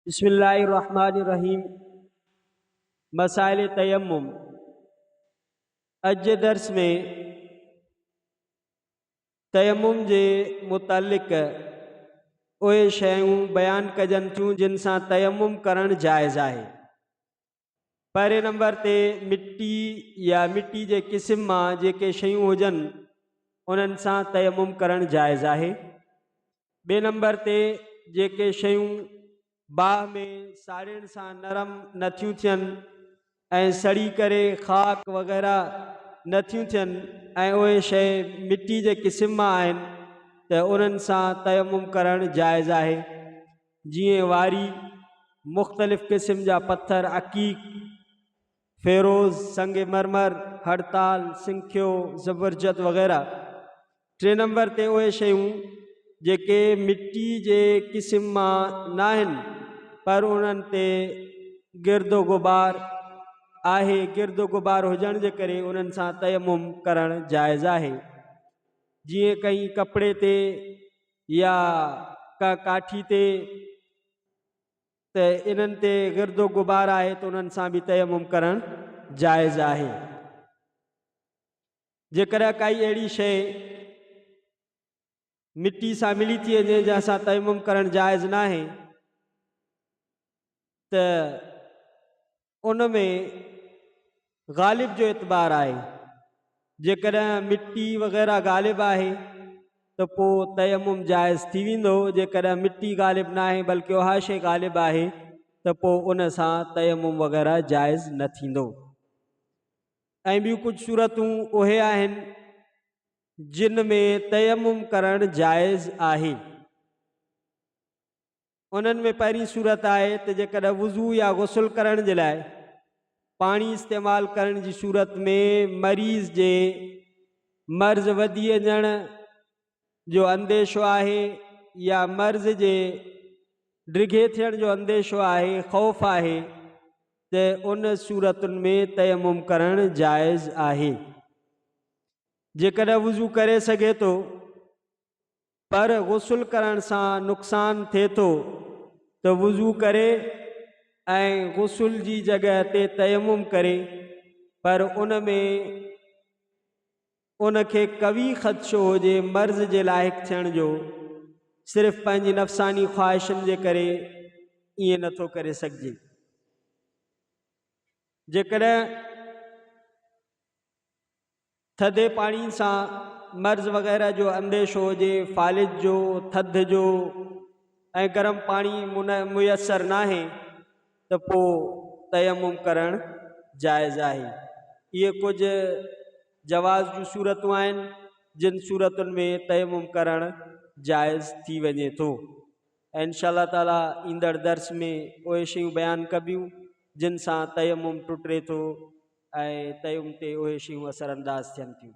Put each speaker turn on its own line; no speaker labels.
बिस्मिल्लाहिर्रहमानिर्रहीम। मसाइल तयम्मुम। अज जे दर्स में तयम्मुम जे मुतालिक उहे शयूं बयान कजन थियूं जिन सां तयम्मुम करण जायज़ आहे। पहिरें नंबर ते मिट्टी या मिट्टी जे क़िस्म मां जेके शयूं हुजनि उन्हनि सां तयम्मुम करण जायज़ आहे। ॿिए नंबर ते जेके शयूं बाह में साड़ियुनि सां नरम नथियूं थियनि ऐं सड़ी करे ख़ाक वग़ैरह नथियूं थियनि ऐं उहे शइ मिट्टी जे क़िस्म मां आहिनि त उन्हनि सां तयम्मुम करणु जाइज़ आहे। जीअं वारी, मुख़्तलिफ़ क़िस्म जा पत्थर, अकीक, फेरोज़, संग मरमर, हड़ताल, सिंखियो, ज़बरजत वग़ैरह। टे नंबर ते उहे शयूं जेके मिट्टी जे क़िस्म मां न आहिनि पर उन्हनि ते गिरदो गुबार आहे, गिरदो गुबार हुजण जे करे उन्हनि सां तयम्मुम करणु जाइज़ आहे। जीअं कई कपिड़े ते या का काठी ते त इन्हनि ते गिरदो गुबार आहे त उन्हनि सां बि तयम्मुम करणु जाइज़ आहे। जेकर काई अहिड़ी शइ मिट्टी सां मिली थी वञे जंहिंसां तयम्मुम करणु जाइज़ न आहे त उन में ग़ालिब जो एतबार आहे। जेकर मिट्टी वग़ैरह ग़ालिब आहे त पोइ तयम्मुम जाइज़ थी वेंदो। जेकर मिट्टी ग़ालिब न आहे बल्कि उहा शइ ग़ालिब आहे त पोइ उन सां तयम्मुम वग़ैरह जाइज़ न थींदो। ऐं ॿियूं कुझु सूरतूं उहे आहिनि जिन में तयम्मुम करणु जाइज़ आहे। उन्हनि में पहिरीं सूरत आहे त जेकॾहिं वुज़ू या गुस्ल करण जे लाइ पाणी इस्तेमालु करण जी सूरत में मरीज़ जे मर्ज़ वधी वञण जो अंदेशो आहे या मर्ज़ जे डिघे थियण जो अंदेशो आहे, ख़ौफ़ आहे, त उन सूरतुनि में तयम्मुम करणु जाइज़ आहे। जेकॾहिं वुज़ू करे सघे थो पर गुस्ल करण सां नुक़सान थिए थो त वुज़ू करे ऐं गुस्ल जी जॻह ते तयम्मुम करे, पर उन में उनखे कवी ख़दशो हुजे मर्ज़ जे लाइक़ थियण जो, सिर्फ़ु पंहिंजी नफ़सानी ख़्वाहिशनि जे करे ईअं नथो करे सघिजे। जेकॾहिं थधे पाणी सां मर्ज़ वग़ैरह जो अंदेशो हुजे, फालिज जो, थधि जो, ऐं गरम पाणी मुयसर न आहे त पोइ तयम्मुम करणु जाइज़ आहे। इहे कुझु जवाज़ जूं सूरतूं आहिनि जिन सूरतुनि में तयम्मुम करणु जाइज़ थी वञे थो। ऐं इंशाअल्लाह ताला ईंदड़ दर्स में उहे शयूं बयानु कबियूं जिन सां तयम्मुम टुटे थो ऐं तयम्मुम ते उहे शयूं असरअंदाज़ थियनि थियूं।